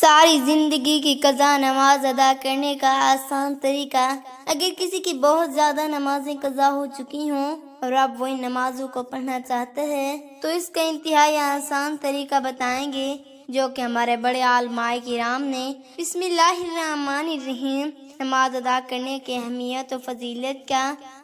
ساری زندگی کی قضا نماز ادا کرنے کا آسان طریقہ۔ اگر کسی کی بہت زیادہ نمازیں قضا ہو چکی ہوں اور اب وہ ان نمازوں کو پڑھنا چاہتا ہے تو اس کا انتہائی آسان طریقہ بتائیں گے، جو کہ ہمارے بڑے علماء کرام نے بسم اللہ الرحمن الرحیم نماز ادا کرنے کی اہمیت و فضیلت کا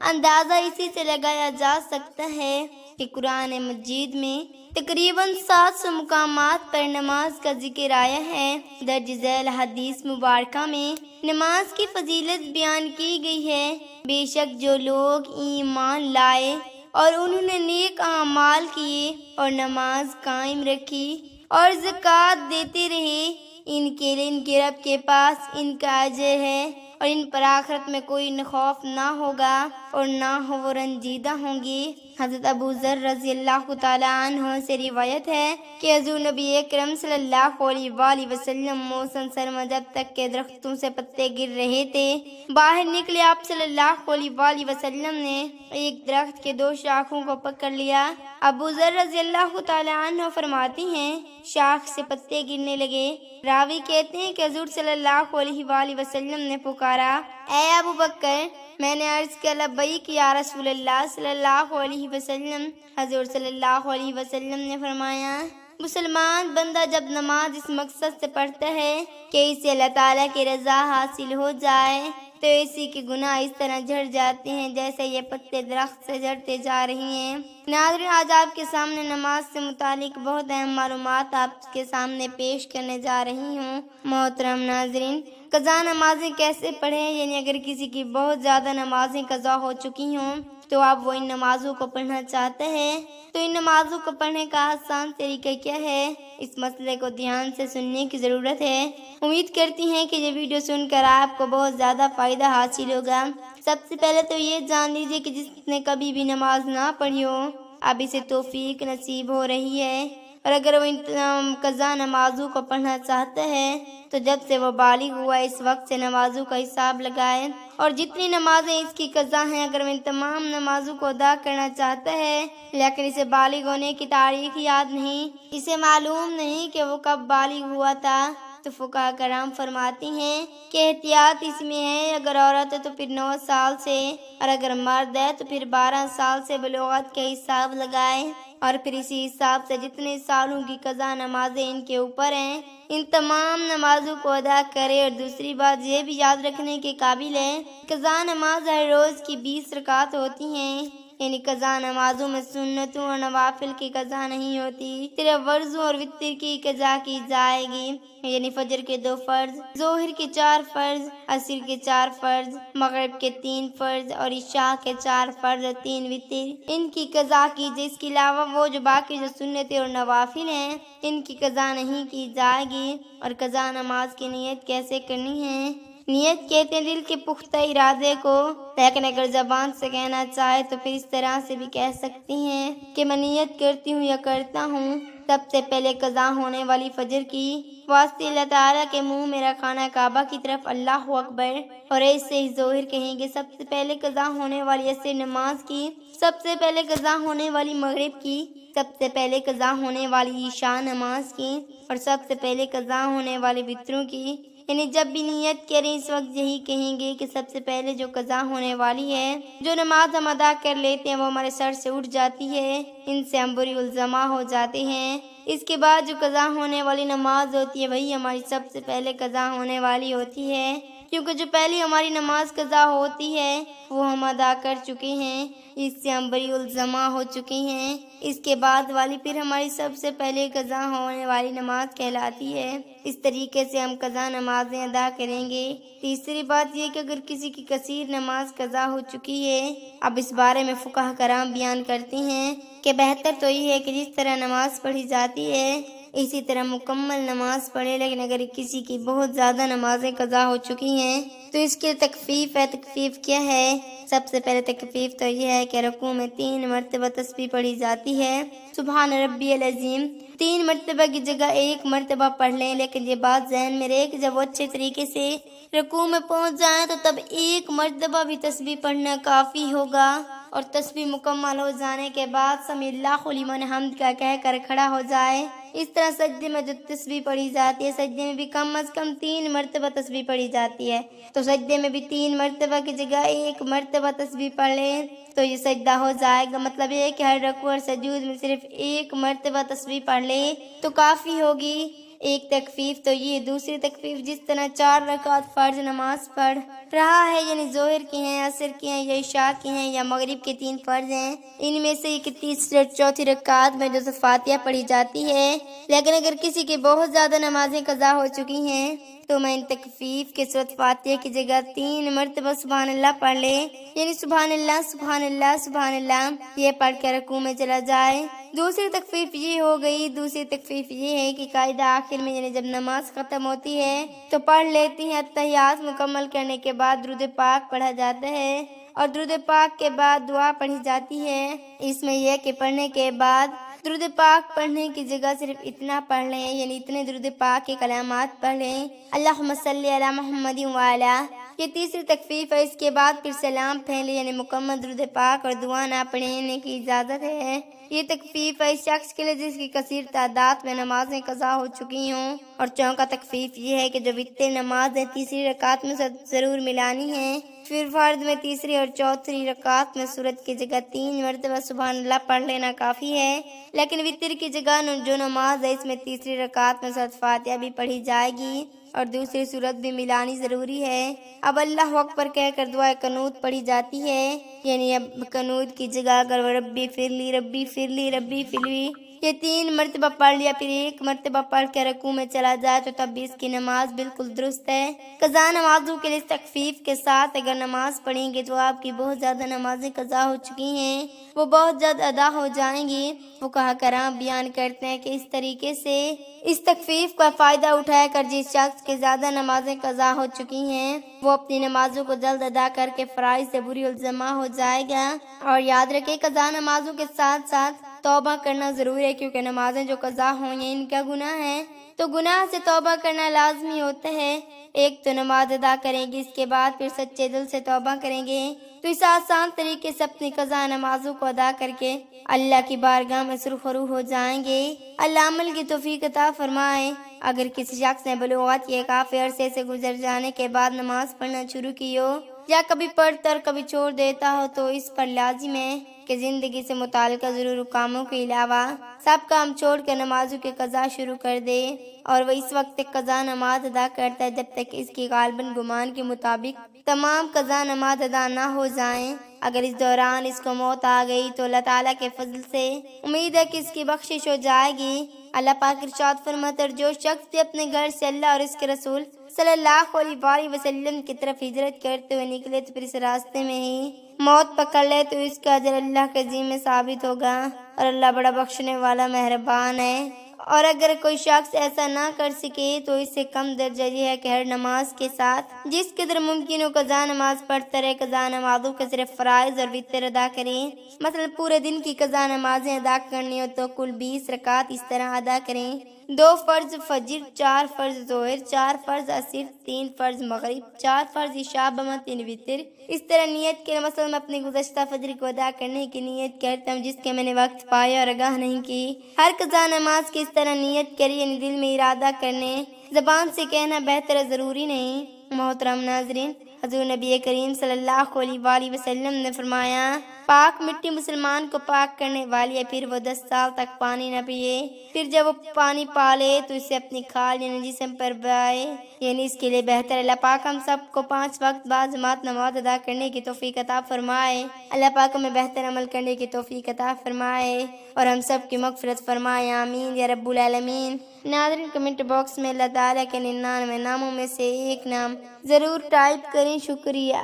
اندازہ اسی سے لگایا جا سکتا ہے کہ قرآن مجید میں تقریباً 700 مقامات پر نماز کا ذکر آیا ہے۔ درج ذیل حدیث مبارکہ میں نماز کی فضیلت بیان کی گئی ہے۔ بے شک جو لوگ ایمان لائے اور انہوں نے نیک اعمال کیے اور نماز قائم رکھی اور زکوٰۃ دیتے رہے، ان کے لیے ان کے رب کے پاس ان کا اجر ہے اور ان پر آخرت میں کوئی خوف نہ ہوگا اور نہ وہ رنجیدہ ہوں گے۔ حضرت ابو ذر رضی اللہ تعالیٰ عنہ سے روایت ہے کہ حضور نبی اکرم صلی اللہ علیہ وآلہ وسلم موسم سرما جب تک کہ درختوں سے پتے گر رہے تھے، باہر نکلے آپ صلی اللہ علیہ وآلہ وسلم نے ایک درخت کے 2 شاخوں کو پکڑ لیا۔ ابو ذر رضی اللہ تعالیٰ عنہ فرماتی ہیں شاخ سے پتے گرنے لگے۔ راوی کہتے ہیں کہ حضور صلی اللہ علیہ وآلہ وسلم نے پکارا، اے ابو بکر! میں نے عرض کیا، لبیک یا رسول اللہ صلی اللہ علیہ وسلم۔ حضور صلی اللہ علیہ وسلم نے فرمایا، مسلمان بندہ جب نماز اس مقصد سے پڑھتا ہے کہ اسے اللہ تعالیٰ کی رضا حاصل ہو جائے تو اسی کے گناہ اس طرح جھڑ جاتے ہیں جیسے یہ پتے درخت سے جھڑتے جا رہی ہیں۔ ناظرین، آج آپ کے سامنے نماز سے متعلق بہت اہم معلومات آپ کے سامنے پیش کرنے جا رہی ہوں۔ محترم ناظرین، قضا نمازیں کیسے پڑھیں، یعنی اگر کسی کی بہت زیادہ نمازیں قضا ہو چکی ہوں تو اب وہ ان نمازوں کو پڑھنا چاہتا ہے تو ان نمازوں کو پڑھنے کا آسان طریقہ کیا ہے، اس مسئلے کو دھیان سے سننے کی ضرورت ہے۔ امید کرتی ہیں کہ یہ ویڈیو سن کر آپ کو بہت زیادہ فائدہ حاصل ہوگا۔ سب سے پہلے تو یہ جان لیجیے کہ جس نے کبھی بھی نماز نہ پڑھی ہو اب اسے توفیق نصیب ہو رہی ہے، اور اگر وہ ان قضا نمازوں کو پڑھنا چاہتا ہے تو جب سے وہ بالغ ہوا اس وقت سے نمازوں کا حساب لگائے، اور جتنی نمازیں اس کی قضا ہیں اگر وہ ان تمام نمازوں کو ادا کرنا چاہتا ہے لیکن اسے بالغ ہونے کی تاریخ یاد نہیں، اسے معلوم نہیں کہ وہ کب بالغ ہوا تھا، تو فقہاء کرام فرماتی ہیں کہ احتیاط اس میں ہے، اگر عورت ہے تو پھر 9 سال سے اور اگر مرد ہے تو پھر 12 سال سے بلوغت کا حساب لگائے، اور پھر اسی حساب سے جتنے سالوں کی قضا نمازیں ان کے اوپر ہیں ان تمام نمازوں کو ادا کرے۔ اور دوسری بات یہ بھی یاد رکھنے کے قابل ہے، قضا نماز ہر روز کی 20 رکعت ہوتی ہیں، یعنی قضا نمازوں میں سنتوں اور نوافل کی قضا نہیں ہوتی، صرف ورزوں اور وتر کی قضا کی جائے گی، یعنی فجر کے 2 فرض، ظہر کے 4 فرض، عصر کے 4 فرض، مغرب کے 3 فرض اور عشاء کے 4 فرض اور 3 وتر، ان کی قضا کیجیے۔ اس کے علاوہ وہ جو باقی جو سنتیں اور نوافل ہیں ان کی قضا نہیں کی جائے گی۔ اور قضا نماز کی نیت کیسے کرنی ہے؟ نیت کہتے ہیں دل کے پختہ ارادے کو، لیکن اگر زبان سے کہنا چاہے تو پھر اس طرح سے بھی کہہ سکتی ہیں کہ میں نیت کرتی ہوں یا کرتا ہوں سب سے پہلے قضا ہونے والی فجر کی واسطے اللہ تعالیٰ کے منہ میں خانہ کعبہ کی طرف اللہ اکبر، اور ایسے ہی ظہر کہیں گے سب سے پہلے قضا ہونے والی عصر نماز کی، سب سے پہلے قضا ہونے والی مغرب کی، سب سے پہلے قضا ہونے والی عشاء نماز کی، اور سب سے پہلے قضا ہونے والی وتروں کی، یعنی جب بھی نیت کریں اس وقت یہی کہیں گے کہ سب سے پہلے جو قضا ہونے والی ہے، جو نماز ہم ادا کر لیتے ہیں وہ ہمارے سر سے اٹھ جاتی ہے، ان سے ہم بری الزما ہو جاتے ہیں۔ اس کے بعد جو قضا ہونے والی نماز ہوتی ہے وہی ہماری سب سے پہلے قضا ہونے والی ہوتی ہے، کیونکہ جو پہلی ہماری نماز قضا ہوتی ہے وہ ہم ادا کر چکے ہیں، اس سے ہم بری الزما ہو چکے ہیں۔ اس کے بعد والی پھر ہماری سب سے پہلے قضا ہونے والی نماز کہلاتی ہے۔ اس طریقے سے ہم قضا نمازیں ادا کریں گے۔ تیسری بات یہ کہ اگر کسی کی کثیر نماز قضا ہو چکی ہے، اب اس بارے میں فقہاء کرام بیان کرتے ہیں کہ بہتر تو یہ ہے کہ جس طرح نماز پڑھی جاتی ہے اسی طرح مکمل نماز پڑھے، لیکن اگر کسی کی بہت زیادہ نمازیں قضا ہو چکی ہیں تو اس کے تخفیف ہے۔ تخفیف کیا ہے؟ سب سے پہلے تخفیف تو یہ ہے کہ رکوع میں 3 مرتبہ تسبیح پڑھی جاتی ہے، سبحان ربی العظیم، 3 مرتبہ کی جگہ 1 مرتبہ پڑھ لیں، لیکن یہ بات ذہن میں رہے کہ جب وہ اچھے طریقے سے رکوع میں پہنچ جائیں تو تب 1 مرتبہ بھی تسبیح پڑھنا کافی ہوگا، اور تسبیح مکمل ہو جانے کے بعد سمی اللہ لمن حمد کا کہہ کر کھڑا ہو جائے، اس طرح سجدے میں جو تسبیح پڑھی جاتی ہے، سجدے میں بھی کم از کم 3 مرتبہ تسبیح پڑھی جاتی ہے، تو سجدے میں بھی 3 مرتبہ کی جگہ 1 مرتبہ تسبیح پڑھ لیں تو یہ سجدہ ہو جائے گا۔ مطلب یہ ہے کہ ہر رکوع اور سجود میں صرف 1 مرتبہ تسبیح پڑھ لیں تو کافی ہوگی۔ ایک تخفیف تو یہ، دوسری تخفیف جس طرح 4 رکعت فرض نماز پڑھ رہا ہے، یعنی ظہر کی ہیں، عصر کی ہیں، یا عشاء کی ہیں، یا مغرب کے 3 فرض ہیں، ان میں سے ایک تیسری اور چوتھی رکعت میں جو فاتحہ پڑھی جاتی ہے، لیکن اگر کسی کی بہت زیادہ نمازیں قضا ہو چکی ہیں تو میں ان تخفیف کے سورۃ فاتحہ کی جگہ 3 مرتبہ سبحان اللہ پڑھ لے، یعنی سبحان اللہ سبحان اللہ سبحان اللہ، یہ پڑھ کر رکوع میں چلا جائے۔ دوسری تخفیف یہ ہو گئی، دوسری تخفیف یہ ہے کہ قاعدہ آخر میں، یعنی جب نماز ختم ہوتی ہے تو پڑھ لیتی ہیں اتحیات مکمل کرنے کے بعد درود پاک پڑھا جاتا ہے، اور درود پاک کے بعد دعا پڑھی جاتی ہے۔ اس میں یہ کہ پڑھنے کے بعد درود پاک پڑھنے کی جگہ صرف اتنا پڑھ لیں، یعنی اتنے درود پاک کے کلمات پڑھ لیں، اللہم صلی علی محمد وعلی۔ یہ تیسری تخفیف ہے۔ اس کے بعد پھر سلام پھیلے، یعنی مکمل درود پاک اور دعا نہ پڑھنے کی اجازت ہے۔ یہ تخفیف ہے اس شخص کے لیے جس کی کثیر تعداد میں نمازیں قضا ہو چکی ہوں۔ اور چوتھا تخفیف یہ ہے کہ جو وتر نماز ہے تیسری رکعت میں ضرور ملانی ہے، پھر فرض میں تیسری اور چوتھی رکعت میں سورت کی جگہ 3 مرتبہ سبحان اللہ پڑھ لینا کافی ہے، لیکن وتر کی جگہ جو نماز ہے اس میں تیسری رکعت میں سورۃ فاتحہ بھی پڑھی جائے گی اور دوسری سورت بھی ملانی ضروری ہے۔ اب اللہ اکبر کہہ کر دعائے قنوت پڑھی جاتی ہے، یعنی اب قنوت کی جگہ اگر ربی فرلی ربی فرلی ربی فرلی یہ 3 مرتبہ پڑھ لیا، پھر 1 مرتبہ پڑھ کے رکوع میں چلا جائے تو تب بھی اس کی نماز بالکل درست ہے۔ قضا نمازوں کے لیے تخفیف کے ساتھ اگر نماز پڑھیں گے تو آپ کی بہت زیادہ نمازیں قضا ہو چکی ہیں، وہ بہت جلد ادا ہو جائیں گی۔ فقہاء کرام بیان کرتے ہیں کہ اس طریقے سے اس تخفیف کا فائدہ اٹھا کر جس شخص کے زیادہ نمازیں قضا ہو چکی ہیں وہ اپنی نمازوں کو جلد ادا کر کے فرائض سے بری الزما ہو جائے گا۔ اور یاد رکھیں قضا نمازوں کے ساتھ ساتھ توبہ کرنا ضروری ہے، کیونکہ نمازیں جو قضا ہوں ان کا گناہ ہے تو گناہ سے توبہ کرنا لازمی ہوتا ہے۔ ایک تو نماز ادا کریں گے، اس کے بعد پھر سچے دل سے توبہ کریں گے تو اس آسان طریقے سے اپنی قضا نمازوں کو ادا کر کے اللہ کی بارگاہ میں سرخرو ہو جائیں گے۔ اللہ عمل کی توفیق عطا فرمائے۔ اگر کسی شخص نے بلوغت کے کافی عرصے سے گزر جانے کے بعد نماز پڑھنا شروع کی ہو یا کبھی پڑھتا اور کبھی چھوڑ دیتا ہو تو اس پر لازم ہے کہ زندگی سے متعلقہ ضروری کاموں کے علاوہ سب کام چھوڑ کر نمازوں کے قضا شروع کر دے، اور وہ اس وقت تک قضا نماز ادا کرتا ہے جب تک اس کی غالباً گمان کے مطابق تمام قضا نماز ادا نہ ہو جائیں۔ اگر اس دوران اس کو موت آ گئی تو اللہ تعالیٰ کے فضل سے امید ہے کہ اس کی بخشش ہو جائے گی۔ اللہ پاک ارشاد فرماتا ہے جو شخص بھی اپنے گھر سے اللہ اور اس کے رسول صلی اللہ علیہ وسلم کی طرف ہجرت کرتے ہوئے نکلے تو پھر اس راستے میں ہی موت پکڑ لے تو اس کا اجر اللہ کے ذمہ ثابت ہوگا، اور اللہ بڑا بخشنے والا مہربان ہے۔ اور اگر کوئی شخص ایسا نہ کر سکے تو اس سے کم درجہ یہ ہے کہ ہر نماز کے ساتھ جس قدر ممکن ہو قضا نماز پڑھتا رہے۔ قضا نمازوں کے صرف فرائض اور وتر ادا کریں، مثلا پورے دن کی قضا نمازیں ادا کرنی ہو تو کل 20 رکعت اس طرح ادا کریں: 2 فرض فجر، 4 فرض ظہر، 4 فرض عصر، 3 فرض مغرب، 4 فرض عشاء بمتن وتر۔ اس طرح نیت کے مثلا میں اپنی گزشتہ فجر کو ادا کرنے کی نیت کرتا ہوں جس کے میں نے وقت پایا اور آگاہ نہیں کی۔ ہر قضا نماز کی اس طرح نیت کری، یعنی دل میں ارادہ کرنے، زبان سے کہنا بہتر ہے، ضروری نہیں۔ محترم ناظرین، حضور نبی کریم صلی اللہ علیہ وسلم نے فرمایا پاک مٹی مسلمان کو پاک کرنے والی ہے، پھر وہ 10 سال تک پانی نہ پیے، پھر جب وہ پانی پالے تو اسے اپنی کھال یعنی جسم پر بہائے، یعنی اس کے لیے بہتر ہے۔ اللہ پاک ہم سب کو 5 وقت بعد جماعت نماز ادا کرنے کی توفیق عطا فرمائے۔ اللہ پاک ہمیں بہتر عمل کرنے کی توفیق عطا فرمائے اور ہم سب کی مغفرت فرمائے، آمین یا رب العالمین۔ ناظرین، کمنٹ باکس میں اللہ تعالیٰ کے 99 ناموں میں سے ایک نام ضرور ٹائپ کریں۔ شکریہ۔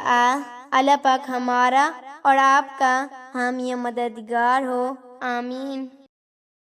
اللہ پاک ہمارا اور آپ کا حامی مددگار ہو، آمین۔